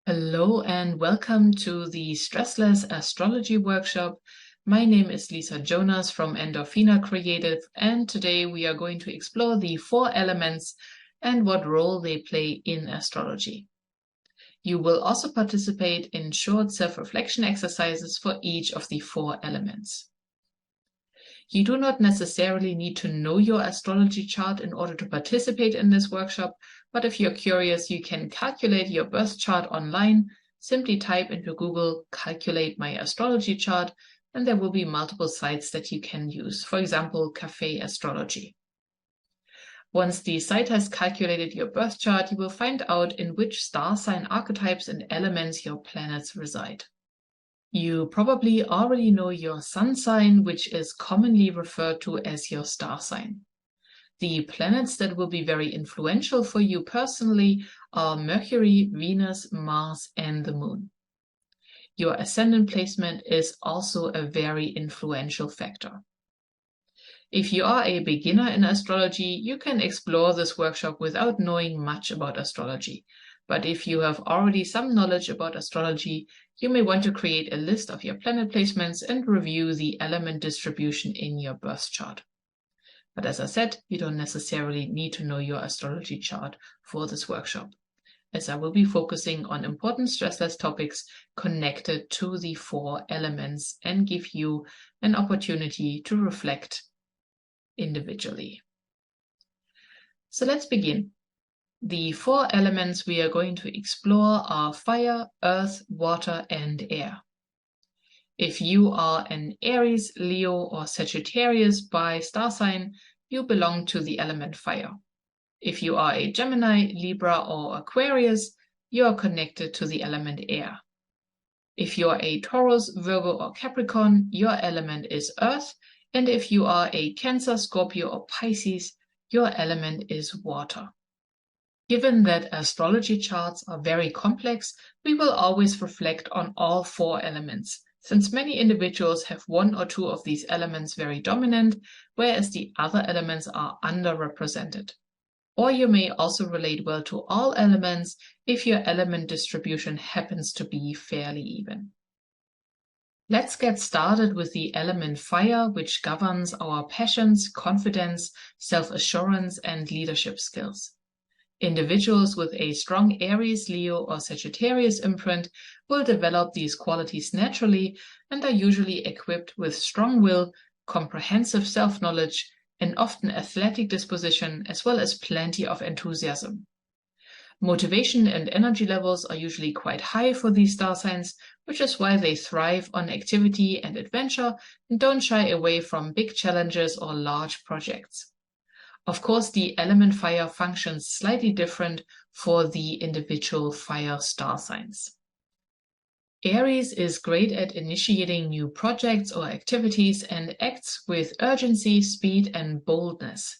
Hello and welcome to the Stress Less Astrology Workshop. My name is Lisa Jonas from Endorphina Creative, and today we are going to explore the 4 elements and what role they play in astrology. You will also participate in short self-reflection exercises for each of the 4 elements. You do not necessarily need to know your astrology chart in order to participate in this workshop, but if you're curious, you can calculate your birth chart online. Simply type into Google, "calculate my astrology chart," and there will be multiple sites that you can use. For example, Cafe Astrology. Once the site has calculated your birth chart, you will find out in which star sign archetypes and elements your planets reside. You probably already know your sun sign, which is commonly referred to as your star sign. The planets that will be very influential for you personally are Mercury, Venus, Mars, and the Moon. Your ascendant placement is also a very influential factor. If you are a beginner in astrology, you can explore this workshop without knowing much about astrology. But if you have already some knowledge about astrology, you may want to create a list of your planet placements and review the element distribution in your birth chart. But as I said, you don't necessarily need to know your astrology chart for this workshop, as I will be focusing on important stressless topics connected to the 4 elements and give you an opportunity to reflect individually. So let's begin. The 4 elements we are going to explore are fire, earth, water, and air. If you are an Aries, Leo, or Sagittarius by star sign, you belong to the element fire. If you are a Gemini, Libra, or Aquarius, you are connected to the element air. If you are a Taurus, Virgo, or Capricorn, your element is earth. And if you are a Cancer, Scorpio, or Pisces, your element is water. Given that astrology charts are very complex, we will always reflect on all 4 elements, since many individuals have 1 or 2 of these elements very dominant, whereas the other elements are underrepresented. Or you may also relate well to all elements if your element distribution happens to be fairly even. Let's get started with the element fire, which governs our passions, confidence, self-assurance, and leadership skills. Individuals with a strong Aries, Leo, or Sagittarius imprint will develop these qualities naturally and are usually equipped with strong will, comprehensive self-knowledge, an often athletic disposition, as well as plenty of enthusiasm. Motivation and energy levels are usually quite high for these star signs, which is why they thrive on activity and adventure and don't shy away from big challenges or large projects. Of course, the element fire functions slightly different for the individual fire star signs. Aries is great at initiating new projects or activities and acts with urgency, speed, and boldness.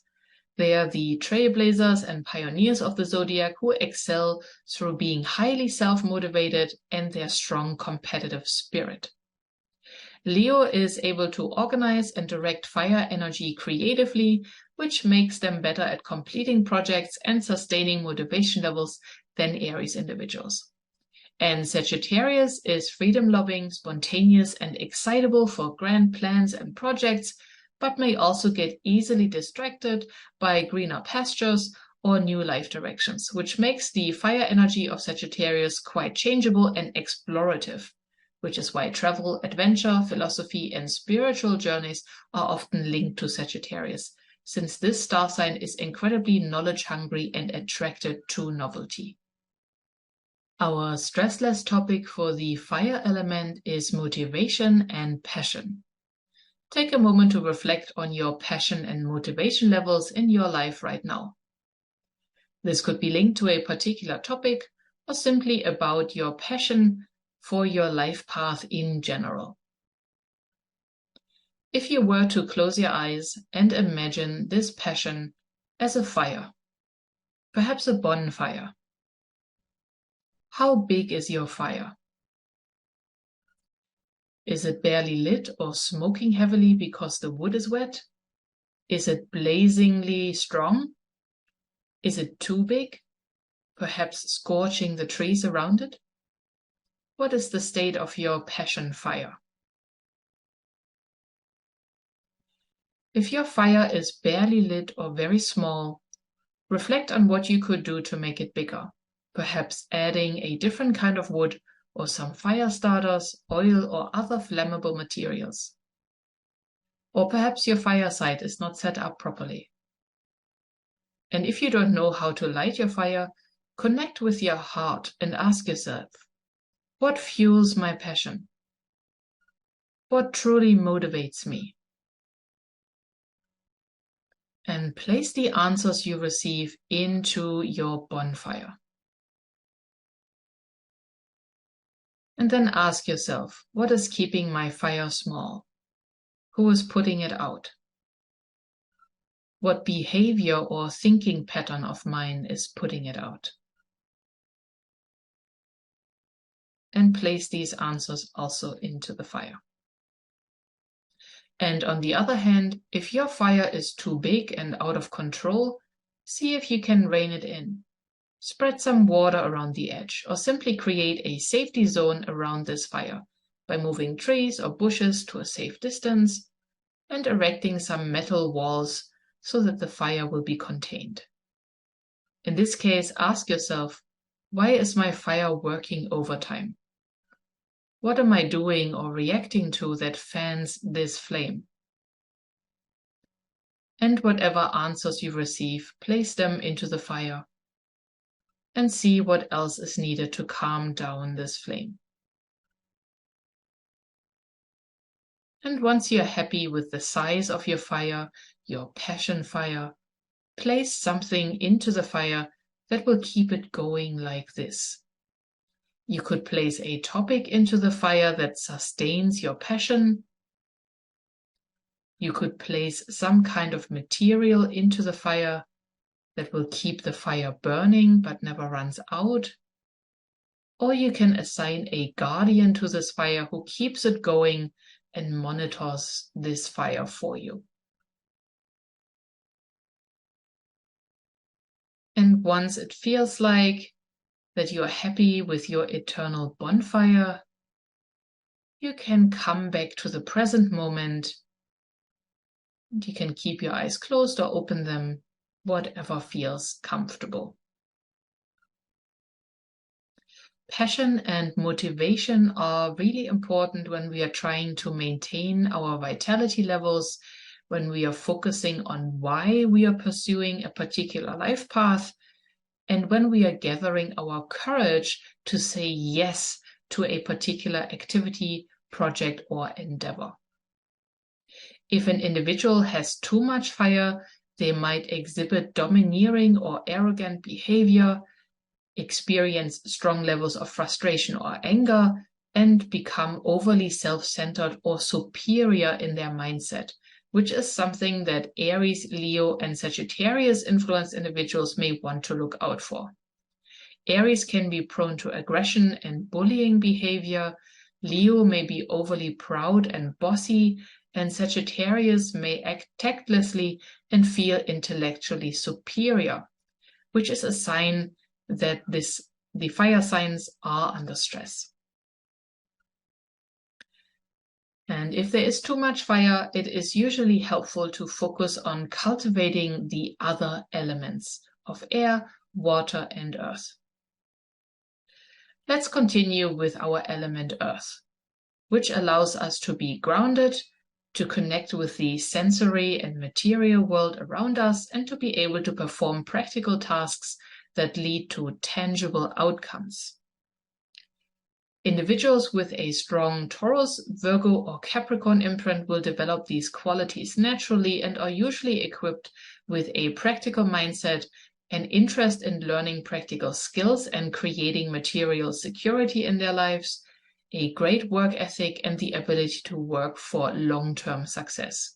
They are the trailblazers and pioneers of the zodiac who excel through being highly self-motivated and their strong competitive spirit. Leo is able to organize and direct fire energy creatively, which makes them better at completing projects and sustaining motivation levels than Aries individuals. And Sagittarius is freedom-loving, spontaneous, and excitable for grand plans and projects, but may also get easily distracted by greener pastures or new life directions, which makes the fire energy of Sagittarius quite changeable and explorative, which is why travel, adventure, philosophy, and spiritual journeys are often linked to Sagittarius, since this star sign is incredibly knowledge-hungry and attracted to novelty. Our stressless topic for the fire element is motivation and passion. Take a moment to reflect on your passion and motivation levels in your life right now. This could be linked to a particular topic or simply about your passion for your life path in general. If you were to close your eyes and imagine this passion as a fire, perhaps a bonfire, how big is your fire? Is it barely lit or smoking heavily because the wood is wet? Is it blazingly strong? Is it too big, perhaps scorching the trees around it? What is the state of your passion fire? If your fire is barely lit or very small, reflect on what you could do to make it bigger, perhaps adding a different kind of wood or some fire starters, oil, or other flammable materials. Or perhaps your fireside is not set up properly. And if you don't know how to light your fire, connect with your heart and ask yourself, what fuels my passion? What truly motivates me? And place the answers you receive into your bonfire. And then ask yourself, what is keeping my fire small? Who is putting it out? What behavior or thinking pattern of mine is putting it out? And place these answers also into the fire. And on the other hand, if your fire is too big and out of control, see if you can rein it in. Spread some water around the edge, or simply create a safety zone around this fire by moving trees or bushes to a safe distance and erecting some metal walls so that the fire will be contained. In this case, ask yourself, why is my fire working overtime? What am I doing or reacting to that fans this flame? And whatever answers you receive, place them into the fire and see what else is needed to calm down this flame. And once you're happy with the size of your fire, your passion fire, place something into the fire that will keep it going like this. You could place a topic into the fire that sustains your passion. You could place some kind of material into the fire that will keep the fire burning but never runs out. Or you can assign a guardian to this fire who keeps it going and monitors this fire for you. And once it feels like that you are happy with your eternal bonfire, you can come back to the present moment. You can keep your eyes closed or open them, whatever feels comfortable. Passion and motivation are really important when we are trying to maintain our vitality levels, when we are focusing on why we are pursuing a particular life path, and when we are gathering our courage to say yes to a particular activity, project, or endeavor. If an individual has too much fire, they might exhibit domineering or arrogant behavior, experience strong levels of frustration or anger, and become overly self-centered or superior in their mindset, which is something that Aries, Leo, and Sagittarius influenced individuals may want to look out for. Aries can be prone to aggression and bullying behavior. Leo may be overly proud and bossy, and Sagittarius may act tactlessly and feel intellectually superior, which is a sign that the fire signs are under stress. And if there is too much fire, it is usually helpful to focus on cultivating the other elements of air, water, and earth. Let's continue with our element earth, which allows us to be grounded, to connect with the sensory and material world around us, and to be able to perform practical tasks that lead to tangible outcomes. Individuals with a strong Taurus, Virgo, or Capricorn imprint will develop these qualities naturally and are usually equipped with a practical mindset, an interest in learning practical skills and creating material security in their lives, a great work ethic, and the ability to work for long-term success.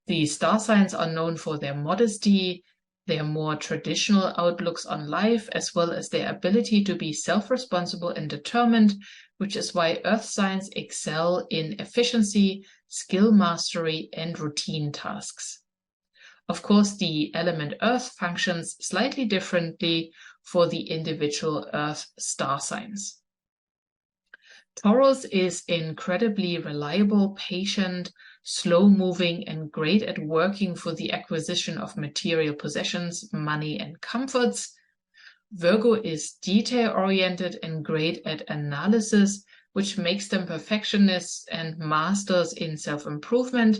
The star signs are known for their modesty, their more traditional outlooks on life, as well as their ability to be self-responsible and determined, which is why earth signs excel in efficiency, skill mastery, and routine tasks. Of course, the element earth functions slightly differently for the individual earth star signs. Taurus is incredibly reliable, patient, slow-moving, and great at working for the acquisition of material possessions, money, and comforts. Virgo is detail-oriented and great at analysis, which makes them perfectionists and masters in self-improvement.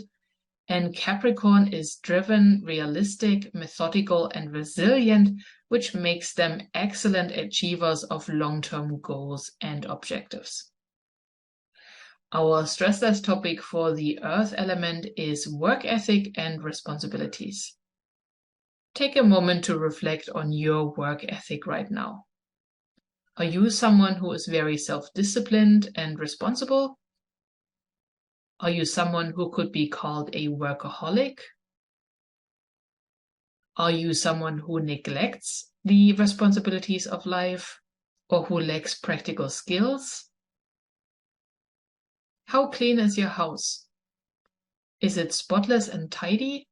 And Capricorn is driven, realistic, methodical, and resilient, which makes them excellent achievers of long-term goals and objectives. Our stress less topic for the earth element is work ethic and responsibilities. Take a moment to reflect on your work ethic right now. Are you someone who is very self-disciplined and responsible? Are you someone who could be called a workaholic? Are you someone who neglects the responsibilities of life or who lacks practical skills? How clean is your house? Is it spotless and tidy?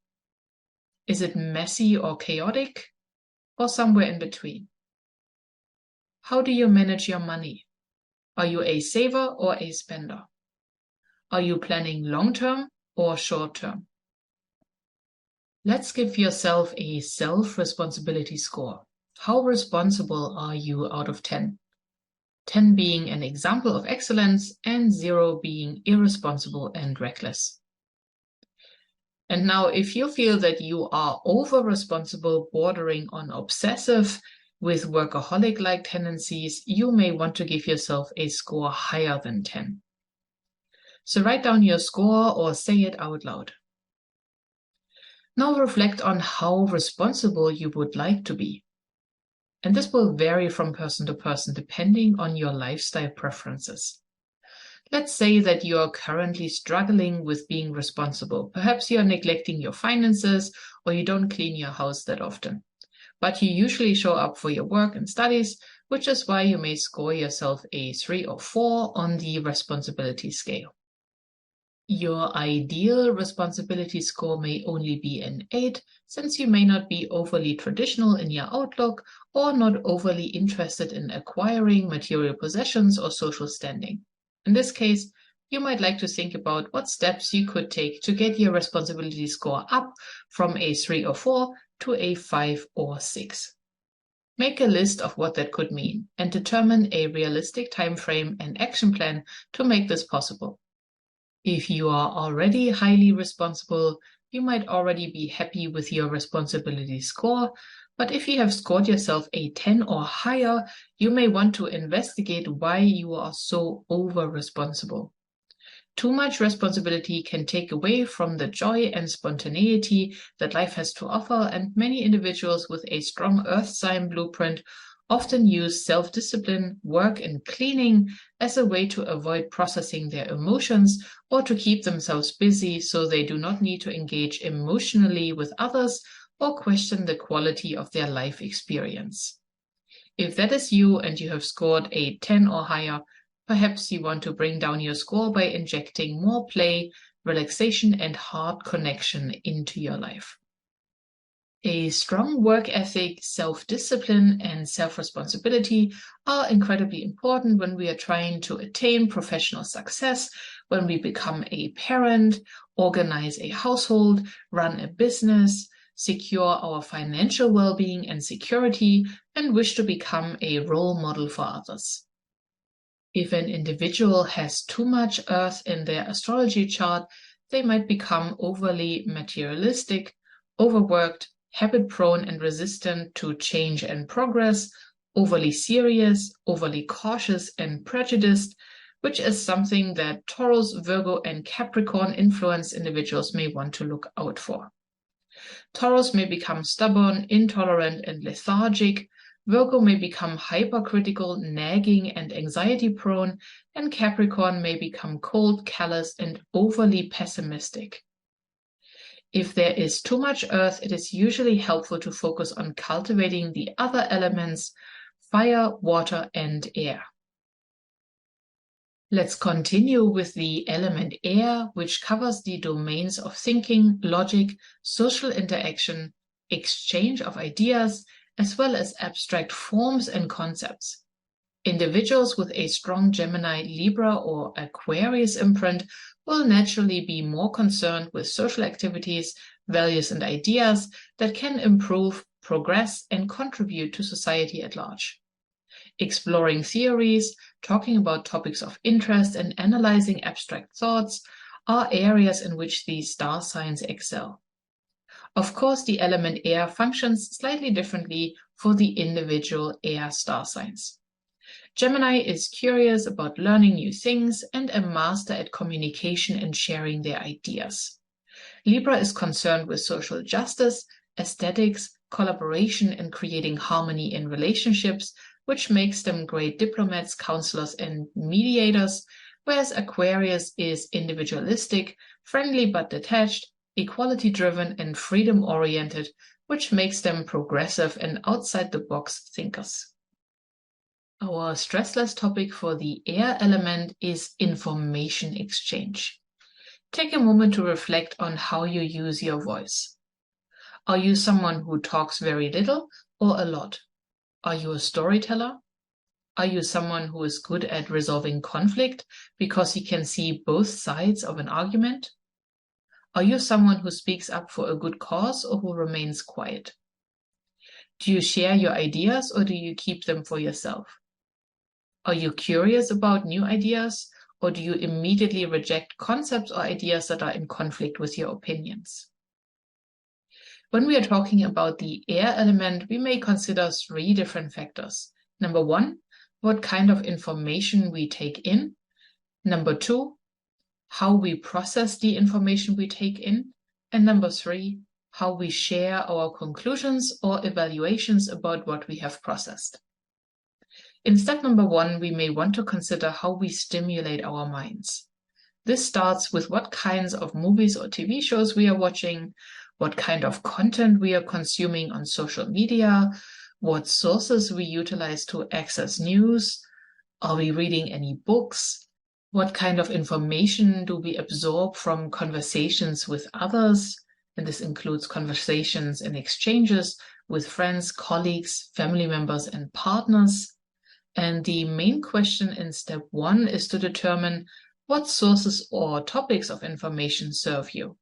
Is it messy or chaotic? Or somewhere in between? How do you manage your money? Are you a saver or a spender? Are you planning long-term or short-term? Let's give yourself a self-responsibility score. How responsible are you out of 10? 10 being an example of excellence and 0 being irresponsible and reckless. And now, if you feel that you are over-responsible, bordering on obsessive, with workaholic-like tendencies, you may want to give yourself a score higher than 10. So write down your score or say it out loud. Now reflect on how responsible you would like to be. And this will vary from person to person depending on your lifestyle preferences. Let's say that you are currently struggling with being responsible. Perhaps you are neglecting your finances or you don't clean your house that often. But you usually show up for your work and studies, which is why you may score yourself a 3 or 4 on the responsibility scale. Your ideal responsibility score may only be an 8, since you may not be overly traditional in your outlook or not overly interested in acquiring material possessions or social standing. In this case, you might like to think about what steps you could take to get your responsibility score up from a 3 or 4 to a 5 or 6. Make a list of what that could mean and determine a realistic time frame and action plan to make this possible. If you are already highly responsible, you might already be happy with your responsibility score, but if you have scored yourself a 10 or higher, you may want to investigate why you are so over-responsible. Too much responsibility can take away from the joy and spontaneity that life has to offer, and many individuals with a strong earth sign blueprint often use self-discipline, work, and cleaning as a way to avoid processing their emotions or to keep themselves busy so they do not need to engage emotionally with others or question the quality of their life experience. If that is you and you have scored a 10 or higher, perhaps you want to bring down your score by injecting more play, relaxation, and heart connection into your life. A strong work ethic, self-discipline, and self-responsibility are incredibly important when we are trying to attain professional success, when we become a parent, organize a household, run a business, secure our financial well-being and security, and wish to become a role model for others. If an individual has too much earth in their astrology chart, they might become overly materialistic, overworked, habit-prone and resistant to change and progress, overly serious, overly cautious and prejudiced, which is something that Taurus, Virgo, and Capricorn influence individuals may want to look out for. Taurus may become stubborn, intolerant, and lethargic. Virgo may become hypercritical, nagging, and anxiety-prone, and Capricorn may become cold, callous, and overly pessimistic. If there is too much earth, it is usually helpful to focus on cultivating the other elements, fire, water, and air. Let's continue with the element air, which covers the domains of thinking, logic, social interaction, exchange of ideas, as well as abstract forms and concepts. Individuals with a strong Gemini, Libra, or Aquarius imprint will naturally be more concerned with social activities, values, and ideas that can improve, progress, and contribute to society at large. Exploring theories, talking about topics of interest, and analyzing abstract thoughts are areas in which these star signs excel. Of course, the element air functions slightly differently for the individual air star signs. Gemini is curious about learning new things and a master at communication and sharing their ideas. Libra is concerned with social justice, aesthetics, collaboration, and creating harmony in relationships, which makes them great diplomats, counselors, and mediators, whereas Aquarius is individualistic, friendly but detached, equality-driven, and freedom-oriented, which makes them progressive and outside-the-box thinkers. Our stressless topic for the air element is information exchange. Take a moment to reflect on how you use your voice. Are you someone who talks very little or a lot? Are you a storyteller? Are you someone who is good at resolving conflict because he can see both sides of an argument? Are you someone who speaks up for a good cause or who remains quiet? Do you share your ideas or do you keep them for yourself? Are you curious about new ideas, or do you immediately reject concepts or ideas that are in conflict with your opinions? When we are talking about the air element, we may consider 3 different factors. Number 1, what kind of information we take in. Number 2, how we process the information we take in. And number 3, how we share our conclusions or evaluations about what we have processed. In step number 1, we may want to consider how we stimulate our minds. This starts with what kinds of movies or TV shows we are watching, what kind of content we are consuming on social media, what sources we utilize to access news, are we reading any books, what kind of information do we absorb from conversations with others, and this includes conversations and exchanges with friends, colleagues, family members, and partners. And the main question in step 1 is to determine what sources or topics of information serve you.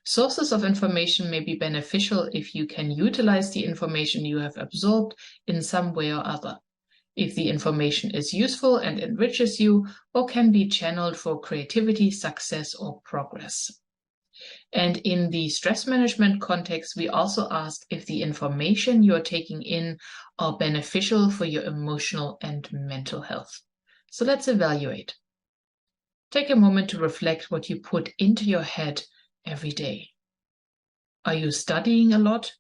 Sources of information may be beneficial if you can utilize the information you have absorbed in some way or other, if the information is useful and enriches you, or can be channeled for creativity, success, or progress. And in the stress management context, we also ask if the information you're taking in are beneficial for your emotional and mental health. So let's evaluate. Take a moment to reflect what you put into your head every day. Are you studying a lot,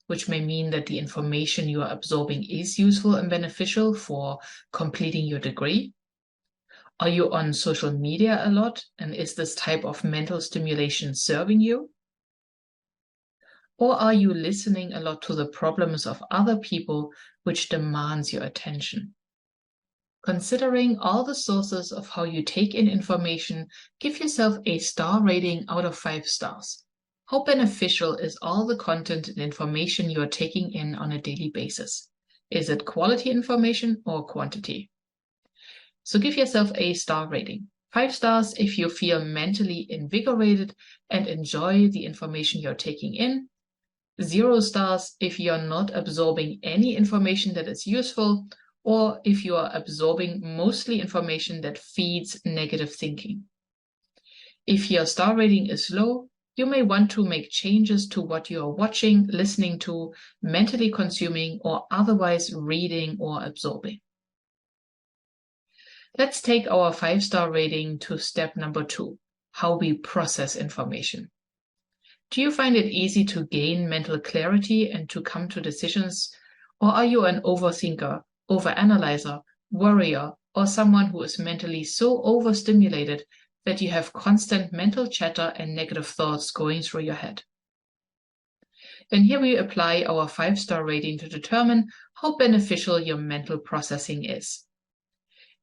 which may mean that the information you are absorbing is useful and beneficial for completing your degree? Are you on social media a lot, and is this type of mental stimulation serving you? Or are you listening a lot to the problems of other people, which demands your attention? Considering all the sources of how you take in information, give yourself a star rating out of 5 stars. How beneficial is all the content and information you are taking in on a daily basis? Is it quality information or quantity? So give yourself a star rating. 5 stars if you feel mentally invigorated and enjoy the information you're taking in. 0 stars if you're not absorbing any information that is useful, or if you are absorbing mostly information that feeds negative thinking. If your star rating is low, you may want to make changes to what you are watching, listening to, mentally consuming, or otherwise reading or absorbing. Let's take our 5-star rating to step number 2, how we process information. Do you find it easy to gain mental clarity and to come to decisions, or are you an overthinker, overanalyzer, worrier, or someone who is mentally so overstimulated that you have constant mental chatter and negative thoughts going through your head? And here we apply our 5-star rating to determine how beneficial your mental processing is.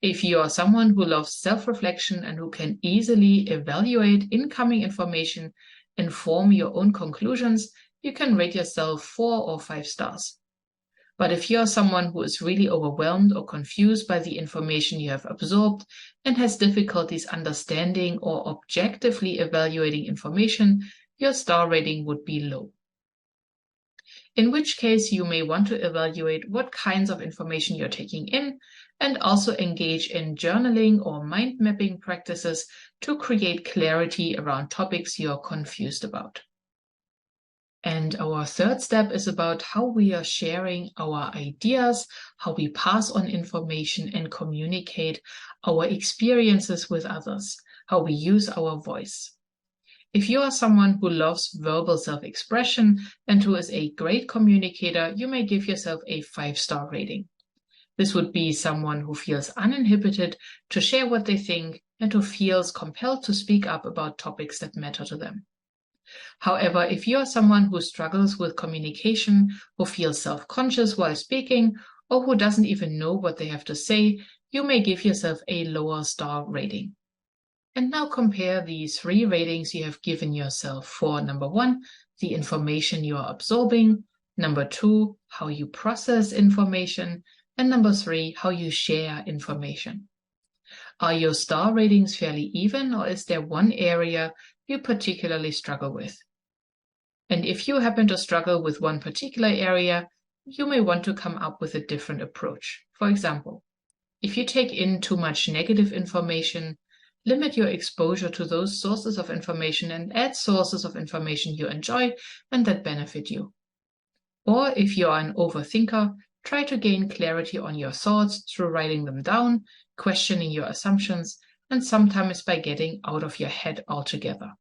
If you are someone who loves self-reflection and who can easily evaluate incoming information and form your own conclusions, you can rate yourself 4 or 5 stars. But if you're someone who is really overwhelmed or confused by the information you have absorbed and has difficulties understanding or objectively evaluating information, your star rating would be low. In which case you may want to evaluate what kinds of information you're taking in and also engage in journaling or mind mapping practices to create clarity around topics you're confused about. And our third step is about how we are sharing our ideas, how we pass on information and communicate our experiences with others, how we use our voice. If you are someone who loves verbal self-expression and who is a great communicator, you may give yourself a 5-star rating. This would be someone who feels uninhibited to share what they think and who feels compelled to speak up about topics that matter to them. However, if you are someone who struggles with communication, who feels self-conscious while speaking, or who doesn't even know what they have to say, you may give yourself a lower star rating. And now compare the 3 ratings you have given yourself for number 1, the information you are absorbing, number 2, how you process information, and number 3, how you share information. Are your star ratings fairly even, or is there one area you particularly struggle with? And if you happen to struggle with one particular area, you may want to come up with a different approach. For example, if you take in too much negative information, limit your exposure to those sources of information and add sources of information you enjoy and that benefit you. Or if you are an overthinker, try to gain clarity on your thoughts through writing them down, questioning your assumptions, and sometimes by getting out of your head altogether.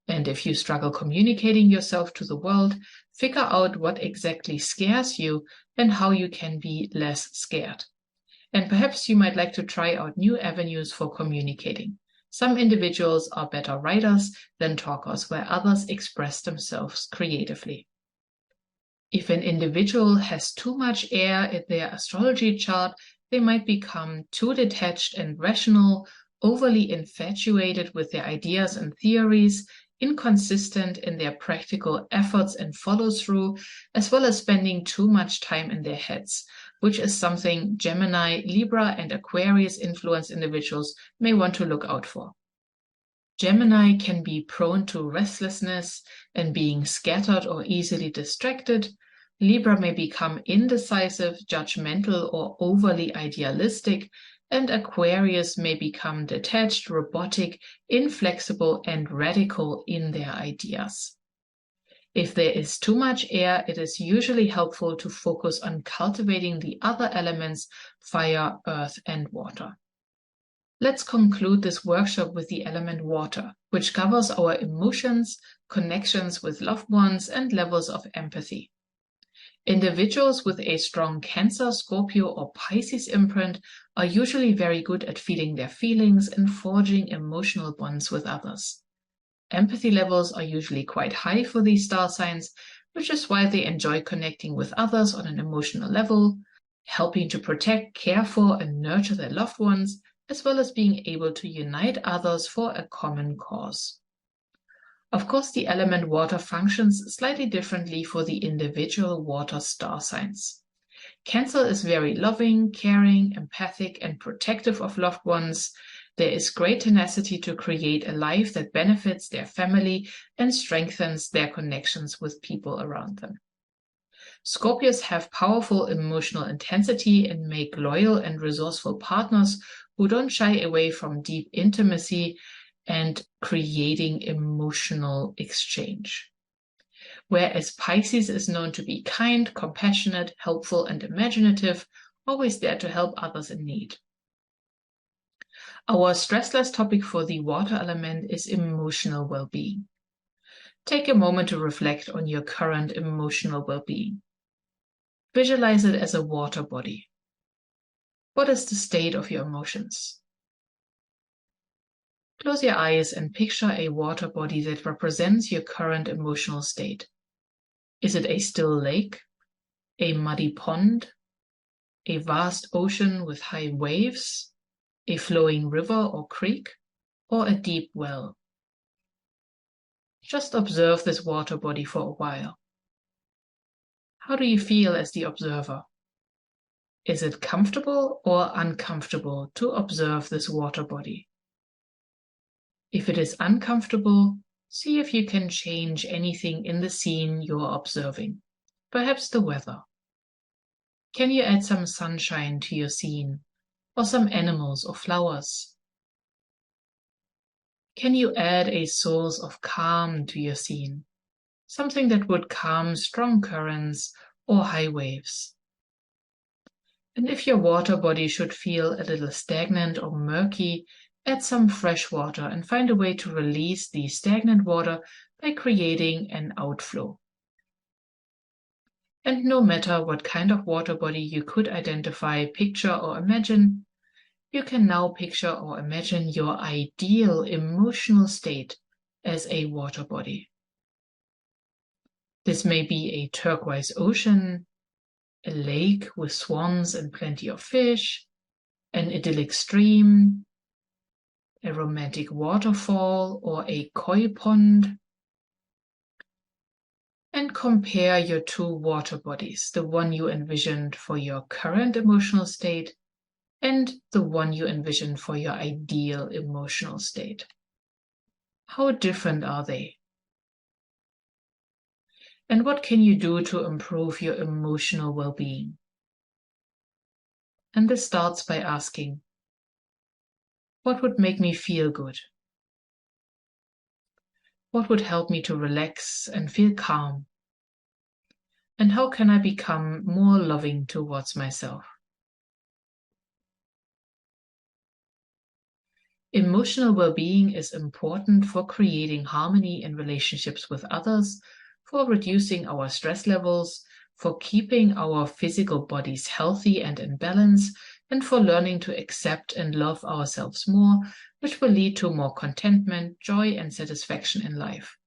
And if you struggle communicating yourself to the world, figure out what exactly scares you and how you can be less scared. And perhaps you might like to try out new avenues for communicating. Some individuals are better writers than talkers, where others express themselves creatively. If an individual has too much air in their astrology chart, they might become too detached and rational, overly infatuated with their ideas and theories, inconsistent in their practical efforts and follow-through, as well as spending too much time in their heads, which is something Gemini, Libra, and Aquarius influenced individuals may want to look out for. Gemini can be prone to restlessness and being scattered or easily distracted. Libra may become indecisive, judgmental, or overly idealistic, and Aquarius may become detached, robotic, inflexible, and radical in their ideas. If there is too much air, it is usually helpful to focus on cultivating the other elements, fire, earth, and water. Let's conclude this workshop with the element water, which covers our emotions, connections with loved ones, and levels of empathy. Individuals with a strong Cancer, Scorpio, or Pisces imprint are usually very good at feeling their feelings and forging emotional bonds with others. Empathy levels are usually quite high for these star signs, which is why they enjoy connecting with others on an emotional level, helping to protect, care for, and nurture their loved ones, as well as being able to unite others for a common cause. Of course, the element water functions slightly differently for the individual water star signs. Cancer is very loving, caring, empathic, and protective of loved ones. There is great tenacity to create a life that benefits their family and strengthens their connections with people around them. Scorpios have powerful emotional intensity and make loyal and resourceful partners who don't shy away from deep intimacy and creating emotional exchange. Whereas Pisces is known to be kind, compassionate, helpful, and imaginative, always there to help others in need. Our stressless topic for the water element is emotional well-being. Take a moment to reflect on your current emotional well-being. Visualize it as a water body. What is the state of your emotions? Close your eyes and picture a water body that represents your current emotional state. Is it a still lake, a muddy pond, a vast ocean with high waves, a flowing river or creek, or a deep well? Just observe this water body for a while. How do you feel as the observer? Is it comfortable or uncomfortable to observe this water body? If it is uncomfortable, see if you can change anything in the scene you're observing, perhaps the weather. Can you add some sunshine to your scene, or some animals or flowers? Can you add a source of calm to your scene, something that would calm strong currents or high waves? And if your water body should feel a little stagnant or murky, add some fresh water and find a way to release the stagnant water by creating an outflow. And no matter what kind of water body you could identify, picture, or imagine, you can now picture or imagine your ideal emotional state as a water body. This may be a turquoise ocean, a lake with swans and plenty of fish, an idyllic stream, a romantic waterfall, or a koi pond. And compare your two water bodies, the one you envisioned for your current emotional state and the one you envisioned for your ideal emotional state. How different are they? And what can you do to improve your emotional well-being? And this starts by asking, what would make me feel good? What would help me to relax and feel calm? And how can I become more loving towards myself? Emotional well-being is important for creating harmony in relationships with others, for reducing our stress levels, for keeping our physical bodies healthy and in balance, and for learning to accept and love ourselves more, which will lead to more contentment, joy, and satisfaction in life.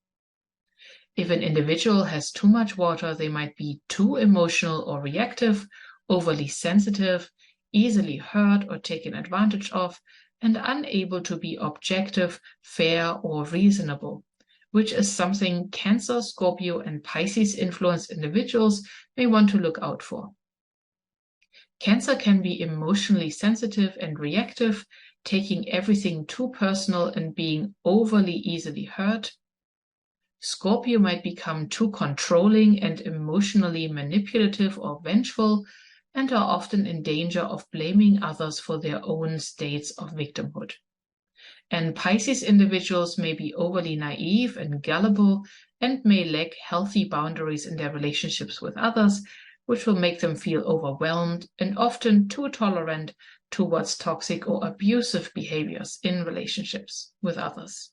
If an individual has too much water, they might be too emotional or reactive, overly sensitive, easily hurt or taken advantage of, and unable to be objective, fair, or reasonable, which is something Cancer, Scorpio, and Pisces influenced individuals may want to look out for. Cancer can be emotionally sensitive and reactive, taking everything too personal and being overly easily hurt. Scorpio might become too controlling and emotionally manipulative or vengeful, and are often in danger of blaming others for their own states of victimhood. And Pisces individuals may be overly naive and gullible and may lack healthy boundaries in their relationships with others, which will make them feel overwhelmed and often too tolerant towards toxic or abusive behaviors in relationships with others.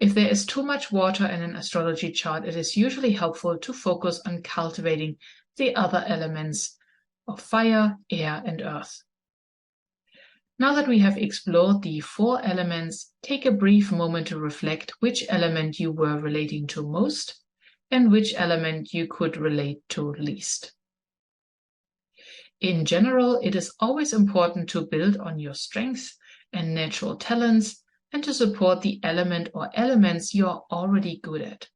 If there is too much water in an astrology chart, it is usually helpful to focus on cultivating the other elements of fire, air, and earth. Now that we have explored the 4 elements, take a brief moment to reflect which element you were relating to most and which element you could relate to least. In general, it is always important to build on your strengths and natural talents and to support the element or elements you're already good at.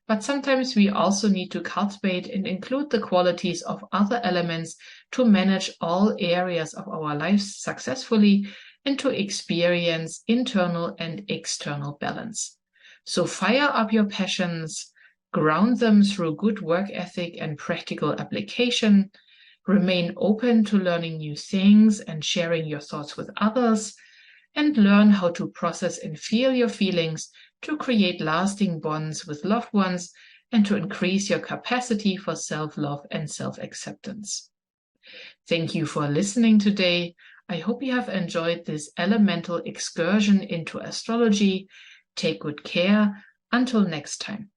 But sometimes we also need to cultivate and include the qualities of other elements to manage all areas of our lives successfully and to experience internal and external balance. So fire up your passions, ground them through good work ethic and practical application, remain open to learning new things and sharing your thoughts with others, and learn how to process and feel your feelings to create lasting bonds with loved ones and to increase your capacity for self-love and self-acceptance. Thank you for listening today. I hope you have enjoyed this elemental excursion into astrology. Take good care. Until next time.